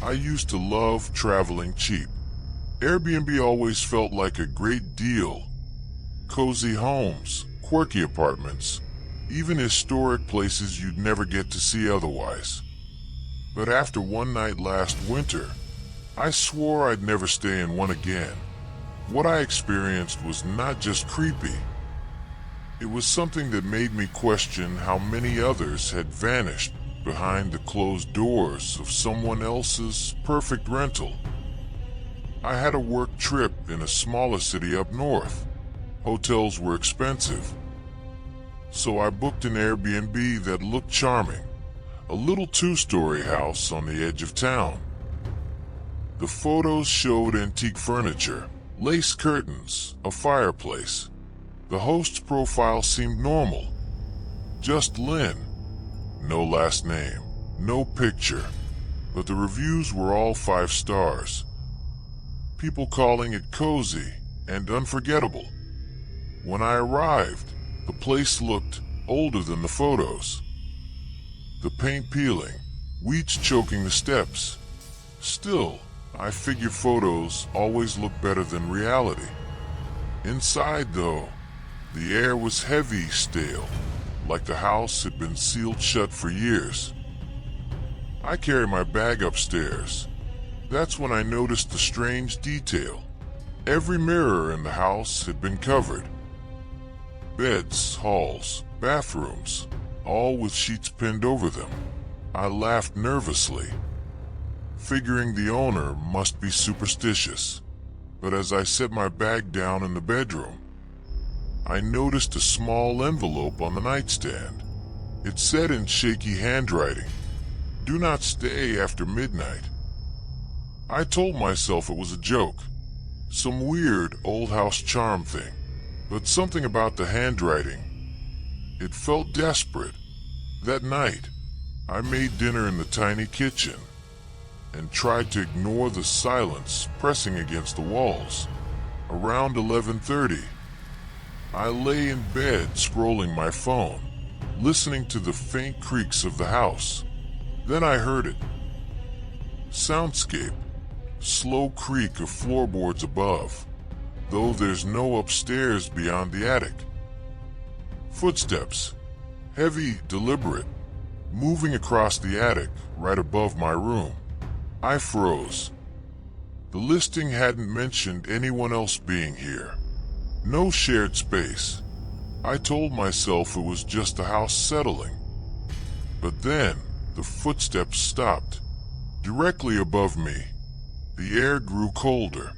I used to love traveling cheap. Airbnb always felt like a great deal. Cozy homes, quirky apartments, even historic places you'd never get to see otherwise. But after one night last winter, I swore I'd never stay in one again. What I experienced was not just creepy. It was something that made me question how many others had vanished behind the closed doors of someone else's perfect rental. I had a work trip in a smaller city up north. Hotels were expensive, so I booked an Airbnb that looked charming, a little two-story house on the edge of town. The photos showed antique furniture, lace curtains, a fireplace. The host's profile seemed normal. Just Lynn. No last name, no picture, but the reviews were all 5 stars. People calling it cozy and unforgettable. When I arrived, the place looked older than the photos. The paint peeling, weeds choking the steps. Still, I figured photos always look better than reality. Inside, though, the air was heavy, stale, like the house had been sealed shut for years. I carried my bag upstairs. That's when I noticed the strange detail. Every mirror in the house had been covered. Beds, halls, bathrooms, all with sheets pinned over them. I laughed nervously, figuring the owner must be superstitious. But as I set my bag down in the bedroom, I noticed a small envelope on the nightstand. It said in shaky handwriting, "Do not stay after midnight." I told myself it was a joke, some weird old house charm thing, but something about the handwriting, it felt desperate. That night, I made dinner in the tiny kitchen and tried to ignore the silence pressing against the walls. Around 11:30, I lay in bed scrolling my phone, listening to the faint creaks of the house. Then I heard it. Soundscape, slow creak of floorboards above, though there's no upstairs beyond the attic. Footsteps, heavy, deliberate, moving across the attic right above my room. I froze. The listing hadn't mentioned anyone else being here. No shared space. I told myself it was just the house settling. But then, the footsteps stopped. Directly above me, the air grew colder.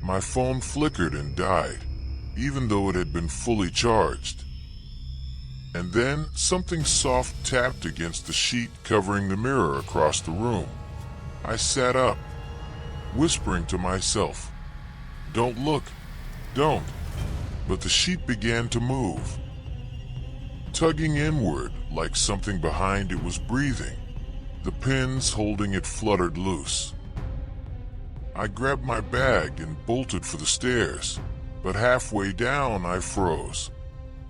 My phone flickered and died, even though it had been fully charged. And then, something soft tapped against the sheet covering the mirror across the room. I sat up, whispering to myself, "Don't look. Don't." But the sheet began to move, tugging inward like something behind it was breathing. The pins holding it fluttered loose. I grabbed my bag and bolted for the stairs, but halfway down I froze.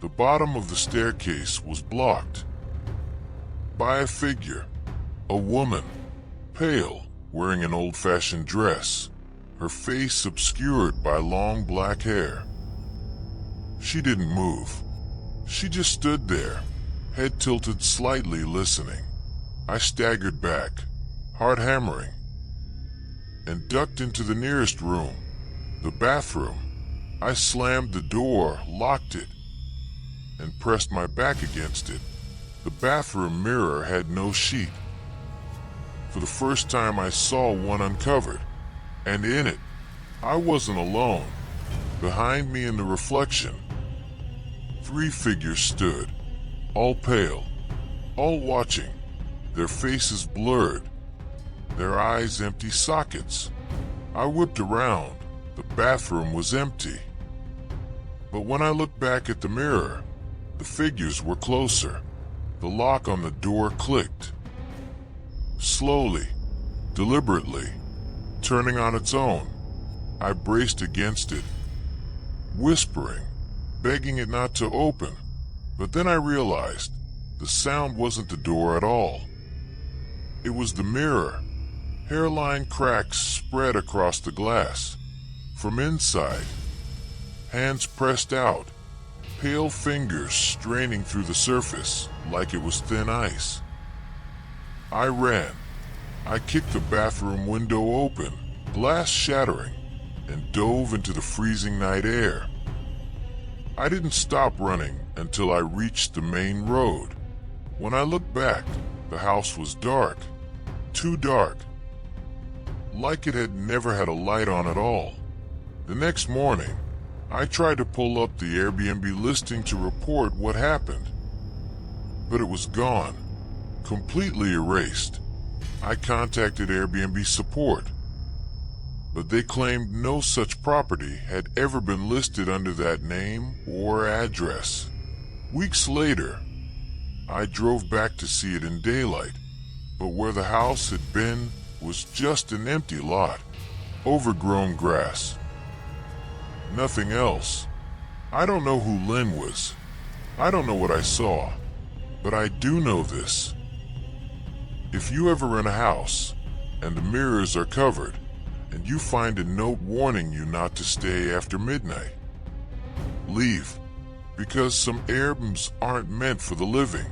The bottom of the staircase was blocked by a figure, a woman, pale, wearing an old-fashioned dress, her face obscured by long black hair. She didn't move. She just stood there, head tilted slightly, listening. I staggered back, heart hammering, and ducked into the nearest room, the bathroom. I slammed the door, locked it, and pressed my back against it. The bathroom mirror had no sheet. For the first time I saw one uncovered, and in it, I wasn't alone. Behind me in the reflection, 3 figures stood, all pale, all watching, their faces blurred, their eyes empty sockets. I whipped around. The bathroom was empty. But when I looked back at the mirror, the figures were closer. The lock on the door clicked. Slowly, deliberately, turning on its own. I braced against it, whispering, begging it not to open. But then I realized the sound wasn't the door at all. It was the mirror, Hairline cracks spread across the glass. From inside, hands pressed out, pale fingers straining through the surface like it was thin ice. I ran. I kicked the bathroom window open, glass shattering, and dove into the freezing night air. I didn't stop running until I reached the main road. When I looked back, the house was dark, too dark, like it had never had a light on at all. The next morning, I tried to pull up the Airbnb listing to report what happened, but it was gone, completely erased. I contacted Airbnb support, but they claimed no such property had ever been listed under that name or address. Weeks later, I drove back to see it in daylight, but where the house had been was just an empty lot, overgrown grass. Nothing else. I don't know who Lynn was. I don't know what I saw, but I do know this. If you ever rent a house and the mirrors are covered and you find a note warning you not to stay after midnight, leave, because some Airbnbs aren't meant for the living.